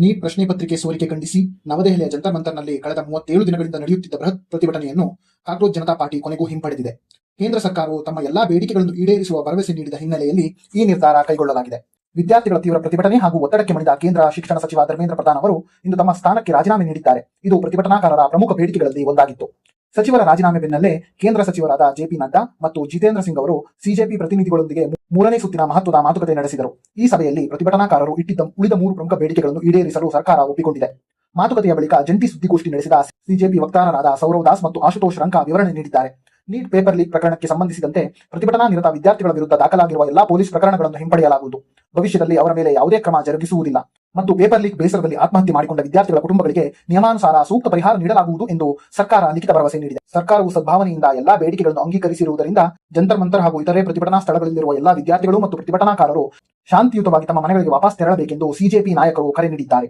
Neat ಪ್ರಶ್ನೆ ಪತ್ರಿಕೆ ಸೋರಿಕೆ ಖಂಡಿಸಿ ನವದೆಹಲಿಯ ಜಂತರ್ ಮಂತರ್ನಲ್ಲಿ ಕಳೆದ 37 ದಿನಗಳಿಂದ ನಡೆಯುತ್ತಿದ್ದ ಬೃಹತ್ ಪ್ರತಿಭಟನೆಯನ್ನು ಕಾಕ್ರೋಚ್ ಜನತಾ ಪಾರ್ಟಿ ಕೊನೆಗೂ ಹಿಂಪಡೆದಿದೆ. ಕೇಂದ್ರ ಸರ್ಕಾರವು ತಮ್ಮ ಎಲ್ಲಾ ಬೇಡಿಕೆಗಳನ್ನು ಈಡೇರಿಸುವ ಭರವಸೆ ನೀಡಿದ ಹಿನ್ನೆಲೆಯಲ್ಲಿ ಈ ನಿರ್ಧಾರ ಕೈಗೊಳ್ಳಲಾಗಿದೆ. ವಿದ್ಯಾರ್ಥಿಗಳ ತೀವ್ರ ಪ್ರತಿಭಟನೆ ಹಾಗೂ ಒತ್ತಡಕ್ಕೆ ಮಣಿದ ಕೇಂದ್ರ ಶಿಕ್ಷಣ ಸಚಿವ ಧರ್ಮೇಂದ್ರ ಪ್ರಧಾನ್ ಅವರು ಇಂದು ತಮ್ಮ ಸ್ಥಾನಕ್ಕೆ ರಾಜೀನಾಮೆ ನೀಡಿದ್ದಾರೆ. ಇದು ಪ್ರತಿಭಟನಾಕಾರರ ಪ್ರಮುಖ ಬೇಡಿಕೆಗಳಲ್ಲಿ ಒಂದಾಗಿತ್ತು. ಸಚಿವರ ರಾಜೀನಾಮೆ ಬೆನ್ನಲ್ಲೇ ಕೇಂದ್ರ ಸಚಿವರಾದ ಜೆಪಿ ನಡ್ಡಾ ಮತ್ತು ಜಿತೇಂದ್ರ ಸಿಂಗ್ ಅವರು ಸಿಜೆಪಿ ಪ್ರತಿನಿಧಿಗಳೊಂದಿಗೆ 3ನೇ ಸುತ್ತಿನ ಮಹತ್ವದ ಮಾತುಕತೆ ನಡೆಸಿದರು. ಈ ಸಭೆಯಲ್ಲಿ ಪ್ರತಿಭಟನಾಕಾರರು ಇಟ್ಟಿದ್ದ ಉಳಿದ 3 ಪ್ರಮುಖ ಬೇಡಿಕೆಗಳನ್ನು ಈಡೇರಿಸಲು ಸರ್ಕಾರ ಒಪ್ಪಿಕೊಂಡಿದೆ. ಮಾತುಕತೆಯ ಬಳಿಕ ಜಂಟಿ ಸುದ್ದಿಗೋಷ್ಠಿ ನಡೆಸಿದ ಸಿಜೆಪಿ ವಕ್ತಾರರಾದ ಸೌರವ್ ದಾಸ್ ಮತ್ತು ಆಶುತೋಷ್ ರಂಕ ವಿವರಣೆ ನೀಡಿದ್ದಾರೆ. ನೀಟ್ ಪೇಪರ್ ಲೀಕ್ ಪ್ರಕರಣಕ್ಕೆ ಸಂಬಂಧಿಸಿದಂತೆ ಪ್ರತಿಭಟನಾ ನಿರತ ವಿದ್ಯಾರ್ಥಿಗಳ ವಿರುದ್ಧ ದಾಖಲಾಗಿರುವ ಎಲ್ಲಾ ಪೊಲೀಸ್ ಪ್ರಕರಣಗಳನ್ನು ಹಿಂಪಡೆಯಲಾಗುವುದು. ಭವಿಷ್ಯದಲ್ಲಿ ಅವರ ಮೇಲೆ ಯಾವುದೇ ಕ್ರಮ ಜರುಗಿಸುವುದಿಲ್ಲ ಮತ್ತು ಪೇಪರ್ ಲೀಕ್ ಬೇಸರದಲ್ಲಿ ಆತ್ಮಹತ್ಯೆ ಮಾಡಿಕೊಂಡ ವಿದ್ಯಾರ್ಥಿಗಳ ಕುಟುಂಬಗಳಿಗೆ ನಿಯಮಾನುಸಾರ ಸೂಕ್ತ ಪರಿಹಾರ ನೀಡಲಾಗುವುದು ಎಂದು ಸರ್ಕಾರ ಲಿಖಿತ ಭರವಸೆ ನೀಡಿದೆ. ಸರ್ಕಾರವು ಸದ್ಭಾವನೆಯಿಂದ ಎಲ್ಲಾ ಬೇಡಿಕೆಗಳನ್ನು ಅಂಗೀಕರಿಸಿರುವುದರಿಂದ ಜಂತರ್ ಮಂತರ್ ಹಾಗೂ ಇತರೆ ಪ್ರತಿಭಟನಾ ಸ್ಥಳಗಳಲ್ಲಿರುವ ಎಲ್ಲಾ ವಿದ್ಯಾರ್ಥಿಗಳು ಮತ್ತು ಪ್ರತಿಭಟನಾಕಾರರು ಶಾಂತಿಯುತವಾಗಿ ತಮ್ಮ ಮನೆಗಳಿಗೆ ವಾಪಸ್ ತೆರಳಬೇಕೆಂದು ಸಿಜೆಪಿ ನಾಯಕರು ಕರೆ ನೀಡಿದ್ದಾರೆ.